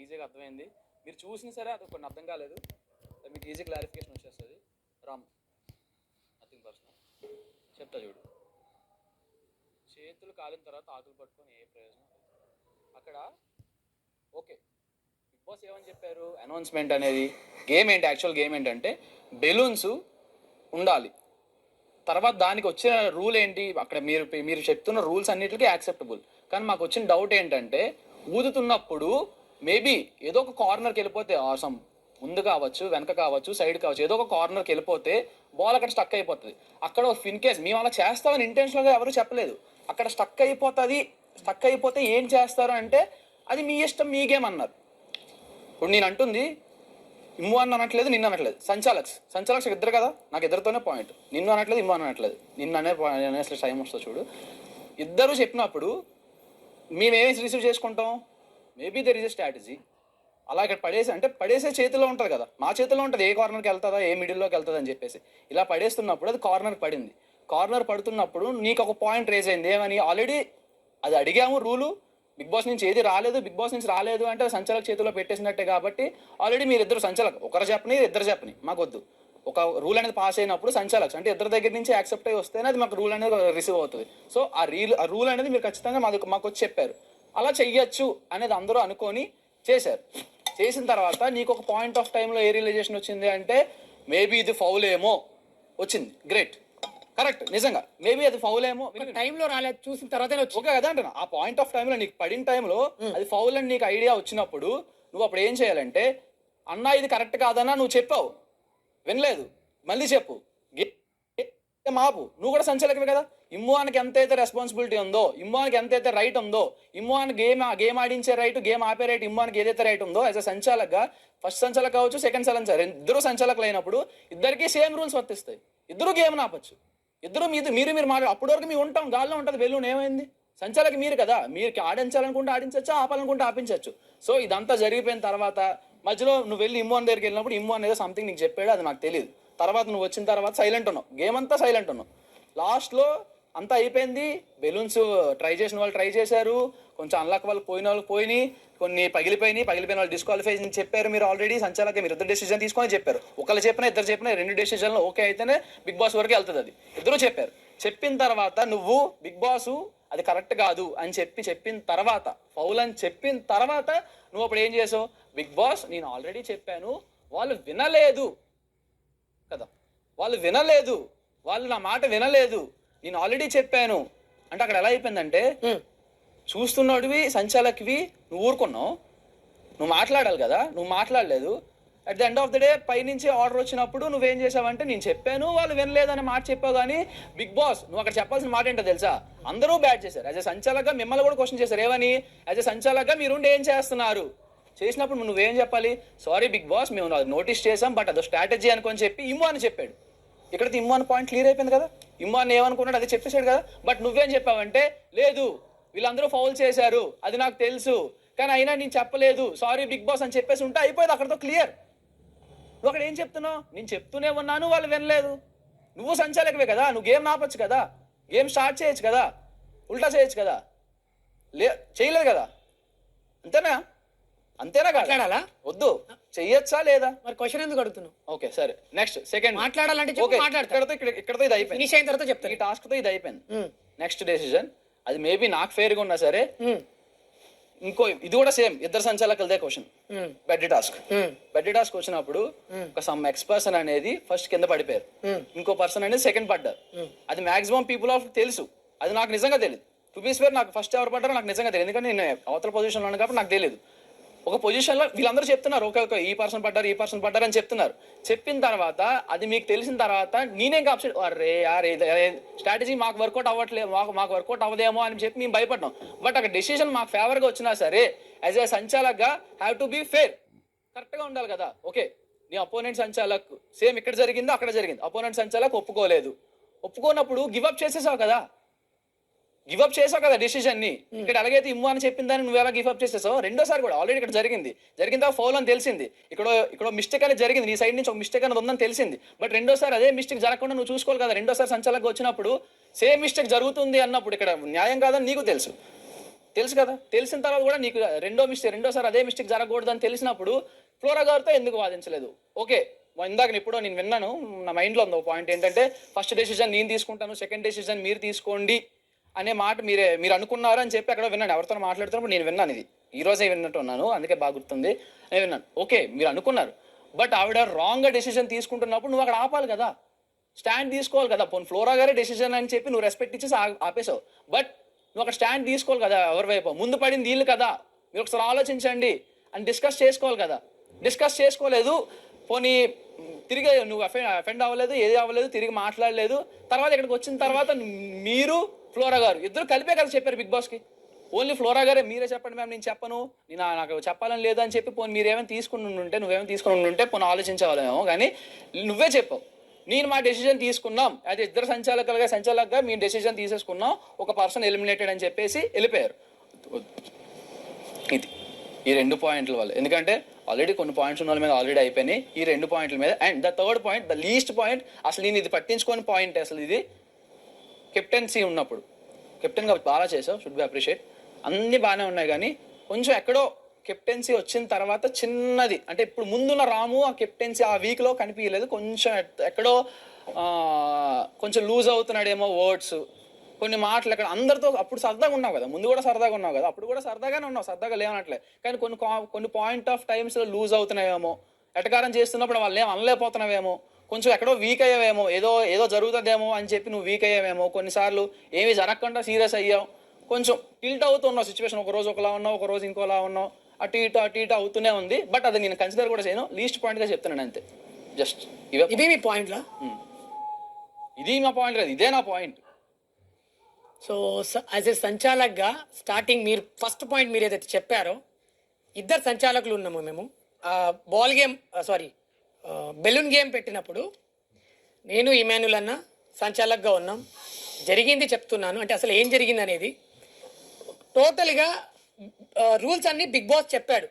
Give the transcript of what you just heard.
ఈజీగా అర్థమైంది. మీరు చూసిన సరే అది కొన్ని అర్థం కాలేదు, మీకు ఈజీ క్లారిఫికేషన్ వచ్చేస్తుంది. Ram, nothing personal. చెప్తా చూడు. చేతులు కాలిన తర్వాత ఆకులు పట్టుకొని ఏ ప్రయోజనం లేదు అక్కడ. ఓకే, బిగ్ బాస్ ఏమని చెప్పారు అనౌన్స్మెంట్ అనేది? గేమ్ ఏంటి, యాక్చువల్ గేమ్ ఏంటంటే బెలూన్స్ ఉండాలి. తర్వాత దానికి వచ్చిన రూల్ ఏంటి, అక్కడ మీరు చెప్తున్న రూల్స్ అన్నిటికీ యాక్సెప్టబుల్. కానీ మాకు వచ్చిన డౌట్ ఏంటంటే ఊదుతున్నప్పుడు మేబీ ఏదో ఒక కార్నర్కి వెళ్ళిపోతే సమ్ ముందు కావచ్చు, వెనక కావచ్చు, సైడ్ కావచ్చు, ఏదో ఒక కార్నర్కి వెళ్ళిపోతే బాల్ అక్కడ స్టక్ అయిపోతుంది. అక్కడ ఇన్ కేస్ మేము అలా చేస్తామని ఇంటెన్షనల్గా ఎవరు చెప్పలేదు. అక్కడ స్టక్ అయిపోతుంది. స్టక్ అయిపోతే ఏం చేస్తారు అంటే అది మీ ఇష్టం, మీ గేమ్ అన్నారు. ఇప్పుడు నేను అంటుంది ఇమ్ము అని అనట్లేదు, నిన్ను అనట్లేదు. సంచాలక్స్ ఇద్దరు కదా, నాకు ఇద్దరితోనే పాయింట్. నిన్ను అనట్లేదు, ఇమ్ము అనట్లేదు. నిన్ను అసలు టైం వస్తుంది చూడు. ఇద్దరు చెప్పినప్పుడు మేమేమి రిసీవ్ చేసుకుంటాం? Maybe there is a strategy. అలా ఇక్కడ పడేసే చేతిలో ఉంటుంది కదా, మా చేతిలో ఉంటుంది ఏ కార్నర్కి వెళ్తుందా, ఏ మిడిల్లోకి వెళ్తుందా అని చెప్పేసి. ఇలా పడేస్తున్నప్పుడు అది కార్నర్కి పడింది. కార్నర్ పడుతున్నప్పుడు నీకు ఒక పాయింట్ రేజ్ అయింది. ఏమని? ఆల్రెడీ అది అడిగాము రూలు, బిగ్ బాస్ నుంచి ఏది రాలేదు, బిగ్ బాస్ నుంచి రాలేదు అంటే సంచాలక చేతిలో పెట్టేసినట్టే. కాబట్టి ఆల్రెడీ మీరు ఇద్దరు సంచాలక, ఒకరు చెప్పని ఇద్దరు చెప్పని మాకొద్దు. ఒక రూల్ అనేది పాస్ అయినప్పుడు సంచాలక్స్ అంటే ఇద్దరి దగ్గర నుంచి యాక్సెప్ట్ అయ్యి వస్తేనే అది మాకు రూల్ అనేది రిసీవ్ అవుతుంది. సో ఆ రూల్ అనేది మీరు ఖచ్చితంగా మాకు వచ్చి చెప్పారు. అలా చెయ్యొచ్చు అనేది అందరూ అనుకొని చేశారు. చేసిన తర్వాత నీకు ఒక పాయింట్ ఆఫ్ టైంలో ఏ రియలైజేషన్ వచ్చింది అంటే మేబీ ఇది ఫౌల్ ఏమో వచ్చింది. గ్రేట్, కరెక్ట్, నిజంగా మేబీ అది ఫౌల్ ఏమో టైంలో రాలేదు, చూసిన తర్వాత ఓకే కదా అంటున్నా. ఆ పాయింట్ ఆఫ్ టైంలో నీకు పడిన టైంలో అది ఫౌల్ అని నీకు ఐడియా వచ్చినప్పుడు నువ్వు అప్పుడు ఏం చేయాలంటే, అన్నా ఇది కరెక్ట్ కాదన్నా నువ్వు చెప్పావు, వినలేదు, మళ్ళీ చెప్పు, మాపు. నువ్వు కూడా సంచలకమే కదా. ఇమ్మువానికి ఎంతైతే రెస్పాన్సిబిలిటీ ఉందో, ఇమ్మువానికి ఎంతైతే రైట్ ఉందో, ఇమ్మువానికి గేమ్ ఆడించే రైట్, గేమ్ ఆపే రైట్ ఇమ్మువానికి ఏదైతే రైట్ ఉందో యాజ్ అ సంచాలకగా, ఫస్ట్ సంచాలక కావచ్చు, సెకండ్ సంచాలక, ఇద్దరు సంచాలకులు అయినప్పుడు ఇద్దరికి సేమ్ రూల్స్ వర్తిస్తాయి. ఇద్దరు గేమ్ ఆపచ్చు. ఇద్దరు మీరు మాట్లాడు. అప్పటి వరకు మేము ఉంటాం, గాల్లో ఉంటుంది బెలూన్. ఏమైంది? సంచాలక మీరు కదా, మీరు ఆడించాలనుకుంటే ఆడించవచ్చు, ఆపాలనుకుంటే ఆపించవచ్చు. సో ఇదంతా జరిగిపోయిన తర్వాత మధ్యలో నువ్వు వెళ్ళి ఇమ్మువాన్ దగ్గరికి వెళ్ళినప్పుడు ఇమ్మువాన్ ఏదో సంథింగ్ నీకు చెప్పాడు, అది నాకు తెలియదు. తర్వాత నువ్వు వచ్చిన తర్వాత సైలెంట్ ఉన్నావు, గేమ్ అంతా సైలెంట్ ఉన్నావు. లాస్ట్లో అంతా అయిపోయింది. బెలూన్స్ ట్రై చేసిన వాళ్ళు ట్రై చేశారు, కొంచెం అన్లాక్ వాళ్ళు పోయిన వాళ్ళు పోయినాయి, కొన్ని పగిలిపోయిన వాళ్ళు డిస్క్వాలిఫై చెప్పారు. మీరు ఆల్రెడీ సంచాలక మీరు ఇద్దరు డెసిజన్ తీసుకొని చెప్పారు. ఒకళ్ళు చెప్పినా ఇద్దరు చెప్పినా రెండు డెసిజన్లు ఓకే అయితేనే బిగ్ బాస్ వరకు వెళ్తుంది. అది ఇద్దరు చెప్పారు. చెప్పిన తర్వాత నువ్వు బిగ్ బాస్ అది కరెక్ట్ కాదు అని చెప్పిన తర్వాత, ఫౌల్ అని చెప్పిన తర్వాత నువ్వు అప్పుడు ఏం చేసావు? బిగ్ బాస్ నేను ఆల్రెడీ చెప్పాను, వాళ్ళు వినలేదు కదా, వాళ్ళు నా మాట వినలేదు, నేను ఆల్రెడీ చెప్పాను అంటే అక్కడ ఎలా అయిపోయిందంటే, చూస్తున్నాడువి సంచాలక్వి నువ్వు ఊరుకున్నావు, నువ్వు మాట్లాడాలి కదా, నువ్వు మాట్లాడలేదు. At the end of the day పైనుంచి ఆర్డర్ వచ్చినప్పుడు నువ్వేం చేసావంటే నేను చెప్పాను వాళ్ళు వినలేదని మాట చెప్పావు. కానీ బిగ్ బాస్ నువ్వు అక్కడ చెప్పాల్సిన మాట ఏంటో తెలుసా? అందరూ బ్యాట్ చేశారు. యాజ్ ఎ సంచాలకగా మిమ్మల్ని కూడా క్వశ్చన్ చేశారు. ఏమని? యాజ్ ఎ సంచాలకగా మీరుండి ఏం చేస్తున్నారు చేసినప్పుడు నువ్వేం చెప్పాలి? సారీ బిగ్ బాస్, మేము నోటీస్ చేసాం, బట్ అదో స్ట్రాటజీ అనుకొని చెప్పి ఇమ్ము అని చెప్పాడు. ఇక్కడైతే ఇమ్ము అని పాయింట్ క్లియర్ అయిపోయింది కదా. ఇమ్ము అని ఏమనుకున్నాడు అది చెప్పేశాడు కదా. బట్ నువ్వేం చెప్పావంటే, లేదు వీళ్ళందరూ ఫౌల్ చేశారు, అది నాకు తెలుసు, కానీ అయినా నేను చెప్పలేదు, సారీ బిగ్ బాస్ అని చెప్పేసి ఉంటే అయిపోయింది అక్కడతో క్లియర్. నువ్వు అక్కడ ఏం చెప్తున్నావు? నేను చెప్తూనే ఉన్నాను, వాళ్ళు వినలేదు. నువ్వు సంచాలకవే కదా, నువ్వు గేమ్ ఆపచ్చు కదా, గేమ్ స్టార్ట్ చేయొచ్చు కదా, ఉల్టా చేయొచ్చు కదా, చేయలేదు కదా. అంతేనా మాట్లాడాలా? వద్దు, చెయ్యొచ్చా లేదా? మరి క్వశ్చన్ ఎందుకు అడుగుతున్నావు? ఓకే సరే, నెక్స్ట్ సెకండ్ మాట్లాడాలంటే ఇక్కడతో ఇది అయిపోయింది. ఫినిష్ అయిన తర్వాత చెప్తాను. ఈ టాస్క్ తో ఇది అయిపోయింది. నెక్స్ట్ డెసిజన్ అది మేబీ నాకు ఫేర్ గా ఉన్నా సరే, ఇంకో ఇది కూడా సేమ్ ఇద్దరు సంచాలకులదే క్వశ్చన్. బెడ్ టాస్క్ వచ్చినప్పుడు ఒక సమ్ ఎక్స్ పర్సన్ అనేది ఫస్ట్ కింద పడిపోయారు, ఇంకో పర్సన్ అనేది సెకండ్ పడ్డారు. అది మాక్సిమం పీపుల్ ఆఫ్ తెలుసు, అది నాకు నిజంగా తెలియదు. టు బీ స్వేర్ నాకు ఫస్ట్ ఎవరు పడ్డారో నాకు నిజంగా తెలియదు, ఎందుకంటే నేను అవతల పొజిషన్లో ఉన్నాను కాబట్టి నాకు తెలియదు. ఒక పొజిషన్లో వీళ్ళందరూ చెప్తున్నారు ఓకే ఈ పర్సన్ పడ్డారు అని చెప్తున్నారు. చెప్పిన తర్వాత అది మీకు తెలిసిన తర్వాత నేనేం అప్సెట్, అరే స్ట్రాటజీ మాకు వర్కౌట్ అవ్వట్లేదు, మాకు వర్కౌట్ అవ్వదేమో అని చెప్పి మేము భయపడ్డాం. బట్ అక్కడ డెసిషన్ మాకు ఫేవర్గా వచ్చినా సరే యాజ్ ఏ సంచాలక్గా హ్యావ్ టు బీ ఫేర్, కరెక్ట్గా ఉండాలి కదా. ఓకే నీ అపోనెంట్ సంచాలక్ సేమ్ ఇక్కడ జరిగిందో అక్కడ జరిగింది, అపోనెంట్ సంచాలక్ ఒప్పుకోనప్పుడు గివప్ చేసేసావు కదా డెసిషన్ ని. ఇక్కడ ఎలాగైతే ఇమ్ము అని చెప్పిన దాన్ని నువ్వు ఎలా గివప్ చేసేసావు, రెండోసారి కూడా ఆల్రెడీ ఇక్కడ జరిగిందా ఫౌల్ అని తెలిసింది, ఇక్కడ మిస్టేక్ అనేది జరిగింది, నీ సైడ్ నుంచి ఒక మిస్టేక్ అనేది ఉందని తెలిసింది. బట్ రెండోసారి అదే మిస్టేక్ జరగకుండా నువ్వు చూసుకోవాలి కదా. రెండోసారి సంచాలక వచ్చినప్పుడు సేమ్ మిస్టేక్ జరుగుతుంది అన్నప్పుడు ఇక్కడ న్యాయం కాదని నీకు తెలుసు. తెలుసు కదా, తెలిసిన తర్వాత కూడా నీకు రెండోసారి అదే మిస్టేక్ జరగకూడదని తెలిసినప్పుడు ఫ్లోరా గారితో ఎందుకు వాదించలేదు? ఓకే, ఇందాక ఇప్పుడు నేను విన్నాను, నా మైండ్లో ఉంది ఒక పాయింట్ ఏంటంటే ఫస్ట్ డెసిజన్ నేను తీసుకుంటాను, సెకండ్ డెసిజన్ మీరు తీసుకోండి అనే మాట మీరు అనుకున్నారు అని చెప్పి అక్కడ విన్నాను. ఎవరితో మాట్లాడుతున్నప్పుడు నేను విన్నాను, ఇది ఈ రోజే విన్నట్టు ఉన్నాను, అందుకే బాగా గుర్తుంది, నేను విన్నాను. ఓకే, మీరు అనుకున్నారు, బట్ ఆవిడ రాంగ్గా డెసిజన్ తీసుకుంటున్నప్పుడు నువ్వు అక్కడ ఆపాలి కదా, స్టాండ్ తీసుకోవాలి కదా. పోనీ ఫ్లోరా గారే డెసిజన్ అని చెప్పి నువ్వు రెస్పెక్ట్ ఇచ్చేసి ఆపేసావు, బట్ నువ్వు అక్కడ స్టాండ్ తీసుకోవాలి కదా. ఎవరి వైపు ముందు పడింది వీళ్ళు కదా, మీరు ఒకసారి ఆలోచించండి అని డిస్కస్ చేసుకోవాలి కదా. డిస్కస్ చేసుకోలేదు, పోనీ తిరిగి నువ్వు అఫెండ్ అవ్వలేదు, ఏది అవ్వలేదు, తిరిగి మాట్లాడలేదు. తర్వాత ఇక్కడికి వచ్చిన తర్వాత మీరు ఫ్లోరా గారు ఇద్దరు కలిపే కదా చెప్పారు బిగ్ బాస్కి. ఓన్లీ ఫ్లోరా గారే మీరే చెప్పండి మ్యామ్, నేను చెప్పను, నాకు చెప్పాలని లేదు అని చెప్పి పోనీ మీరేమైనా నువ్వేమైనా తీసుకుని ఉంటే పోనీ ఆలోచించేవాళ్ళేమో, కానీ నువ్వే చెప్పావు నేను మా డెసిజన్ తీసుకున్నాం, అయితే ఇద్దరు సంచాలకులుగా మేము డెసిజన్ తీసేసుకున్నాం, ఒక పర్సన్ ఎలిమినేటెడ్ అని చెప్పేసి వెళ్ళిపోయారు. ఇది ఈ 2 పాయింట్ల వల్ల, ఎందుకంటే ఆల్రెడీ కొన్ని పాయింట్స్ ఉన్న వాళ్ళ మీద ఆల్రెడీ అయిపోయినాయి, ఈ 2 పాయింట్ల మీద. And the third point, the least point, అసలు నేను ఇది పట్టించుకోని పాయింట్. అసలు ఇది కెప్టెన్సీ ఉన్నప్పుడు కెప్టెన్గా బాగా చేసావు, షుడ్ బి అప్రిషియేట్, అన్నీ బాగానే ఉన్నాయి, కానీ కొంచెం ఎక్కడో కెప్టెన్సీ వచ్చిన తర్వాత చిన్నది, అంటే ఇప్పుడు ముందున్న రాము ఆ కెప్టెన్సీ ఆ వీక్లో కనిపించలేదు, కొంచెం ఎక్కడో కొంచెం లూజ్ అవుతున్నాడేమో వర్డ్స్, కొన్ని మాటలు ఎక్కడ. అందరితో అప్పుడు సరదాగా ఉన్నావు కదా, ముందు కూడా సరదాగా ఉన్నావు కదా, అప్పుడు కూడా సరదాగానే ఉన్నావు, సరదాగా లేవనట్లే, కానీ కొన్ని పాయింట్ ఆఫ్ టైమ్స్లో లూజ్ అవుతున్నాయేమో, ఎటకారం చేస్తున్నప్పుడు వాళ్ళు ఏం అనలేకపోతున్నావేమో, కొంచెం ఎక్కడో వీక్ అయ్యావేమో, ఏదో జరుగుతుందేమో అని చెప్పి నువ్వు వీక్ అయ్యావేమో, కొన్నిసార్లు ఏమీ జరగకుండా సీరియస్ అయ్యావు, కొంచెం టిల్ట్ అవుతున్నావు సిచ్యువేషన్, ఒక రోజు ఒకలా ఉన్నావు, ఒక రోజు ఇంకోలా ఉన్నావు, అటు ఇటు అవుతూనే ఉంది. బట్ అది నేను కన్సిడర్ కూడా చేయను, లీస్ట్ పాయింట్గా చెప్తున్నాను అంతే. జస్ట్ ఇది మీ పాయింట్లా? ఇది మా పాయింట్ కాదు, ఇదే నా పాయింట్. సో యాజ్ ఏ సంచాలక్గా స్టార్టింగ్ మీరు ఫస్ట్ పాయింట్ మీరు ఏదైతే చెప్పారో, ఇద్దరు సంచాలకులు ఉన్నాము మేము. బాల్ గేమ్ బెలూన్ గేమ్ పెట్టినప్పుడు నేను ఇమాన్యుల్ అన్న సంచాలక్గా ఉన్నాం. జరిగింది చెప్తున్నాను, అంటే అసలు ఏం జరిగింది అనేది టోటల్గా రూల్స్ అన్నీ బిగ్ బాస్ చెప్పాడు.